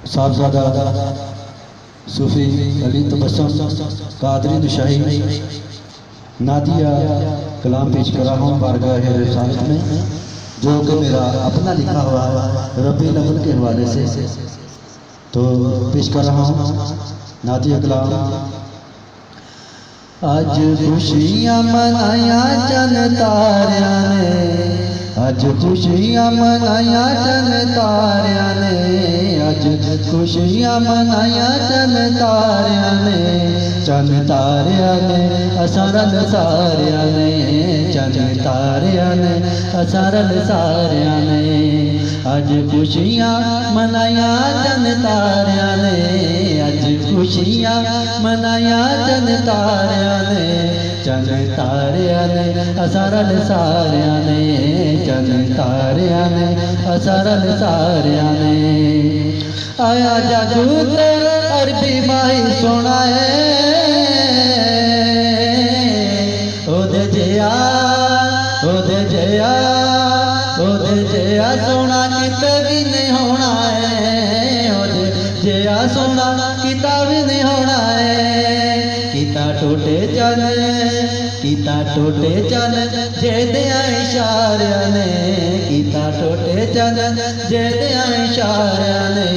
साहबजादा सूफी अली तबस्सुम कादरी नशाही नादिया कलाम पेश कर रहा हूँ बारगाह रिसालत में, जो कि मेरा अपना लिखा हुआ रबी अव्वल के हवाले से तो पेश कर रहा हूँ नादिया कलाम। आज खुशियाँ मनाया चन तारिया ने, आज खुशियाँ मनाया चन तारिया ने, आज खुशियाँ मनाया चन तारिया ने, चन तारिया ने असरल सारिया ने, चन तारिया ने असरल सारिया ने। आज खुशियाँ मनाया चन तारिया ने, आज खुशियाँ मनाया चन तारिया ने, चन तारिया ने असरल सारिया ने, चन तारिया ने असरल सारिया ने। आया जागूत अरबी माही सुनाए ओदे जया ओदे जया ओदे जया सोना किते भी नहीं होना है, ओदे जया सोना किता भी नहीं होना है। किता टोटे चल किता टोटे चल जे दिया इशारिया ने, किता टोटे चल जे दिया इशारिया ने।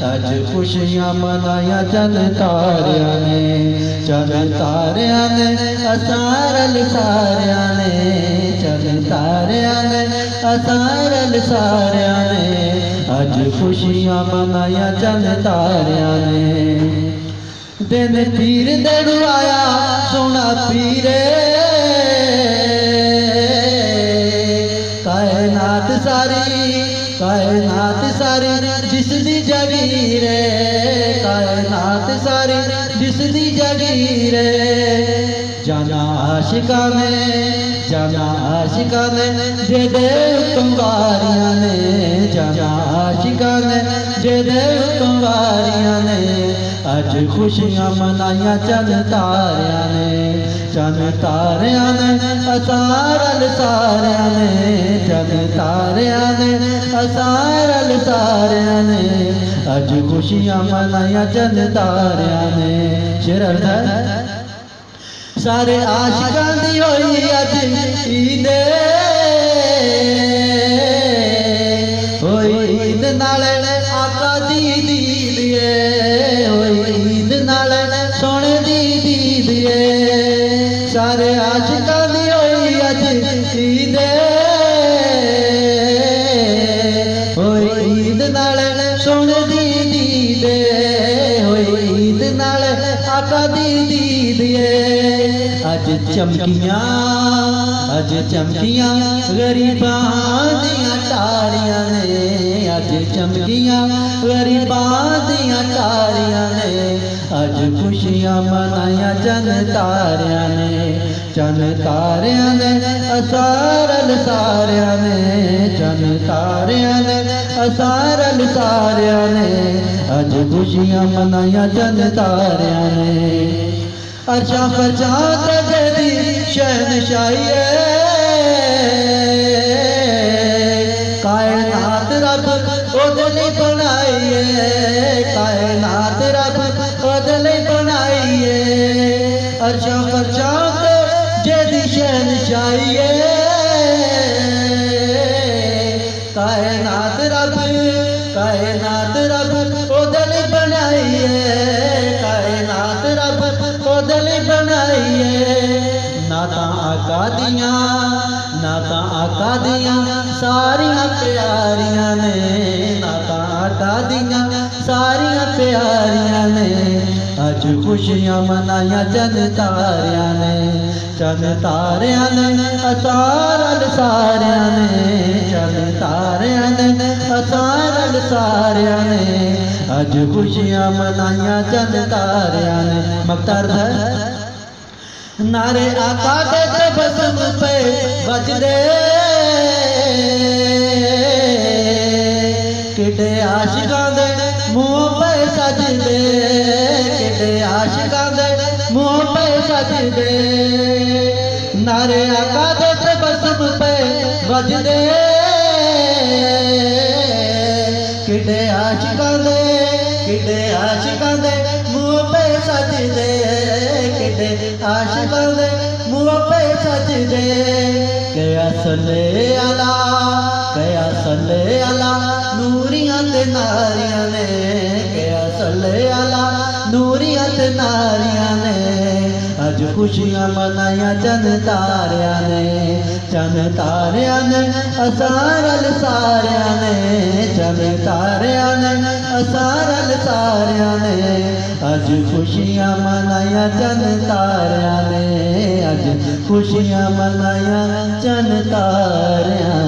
आज खुशियाँ मनाया चन तारिया ने, चन तारिया ने असारल सारिया ने, चन तारिया ने असारल सारिया ने। आज खुशियाँ मनाया चन तारिया ने। दिन पीर दड़ू आया सोना पीरे, कायनात सारी जिसदी जागीर, कायनात सारी जिसदी जागीर। जाना आशिका में जे दे तुम्हारिया ने, जाना आशिका ने जे दे तुम्हारिया ने। आज खुशियाँ मनाया चन तारिया ने, चन तारिया ने असारल सारिया ने, चन तारिया ने असारल सारिया ने। आज खुशियाँ मनाया चन तारिया ने। शेर अर्थ सारे आशिकां दी होई अज ईद, होई ईद नाल आका दी दीद है, होई ईद नाल सोने दी दीद है। सारे आशिकां दी होई अज ईद, होई ईद नाल सोने दी दीद, होई ईद नाल आका दी दीद है। अज चमकियां गरीबां दियां तारियां ने, अज चमकियां गरीबां दियां तारियां ने। अज खुशियां मनाया चन तारियां ने, चन तारियां ने असारल सारियां ने, चन तारियां ने असारल सारियां ने। अज खुशियां मनाया चन तारियां ने। अर्शा फरशा तेरी शहनशाही है, कायनात रब ओदे लई बनाई है, कायनात रब ओदे लई बनाई है। अर्शा फरशा तेरी शहनशाही है, कायनात रब ओदे लई बनाई है, कायनात रब ओदे लई बनाई है। नाता आका दियां सारियां प्यारियां ने, नाता आका दियां सारियां प्यारियां ने। अज खुशियां मनाया चन तारिया ने, चन तारिया ने असारल सारिया ने, चन तारिया ने असारल सारिया ने। अज खुशियां मनाया चन तारिया ने। मकतर नारे आका दे तबस्सुम पे बजदे, किडे आशिकां दे मुंह पे सजदे, किडे आशिकां दे मुंह पे सजदे। नारे आका दे तबस्सुम पे बजदे, किडे आशिकां दे मुँह पे सजदे, किडे आशिकां दे मुँह पे सजदे। कया सल्ले अला नूरियां ते नारियां ने, कया सल्ले अला नूरियां ते नारियां ने। अज खुशियां मनाया चन तारियां ने, चन तारियां ने असारल सारियां ने, चन तारियां ने असारल सारियां ने। अज खुशियां मनाया चन तारियां ने, अज खुशियां मनाया चन तारियां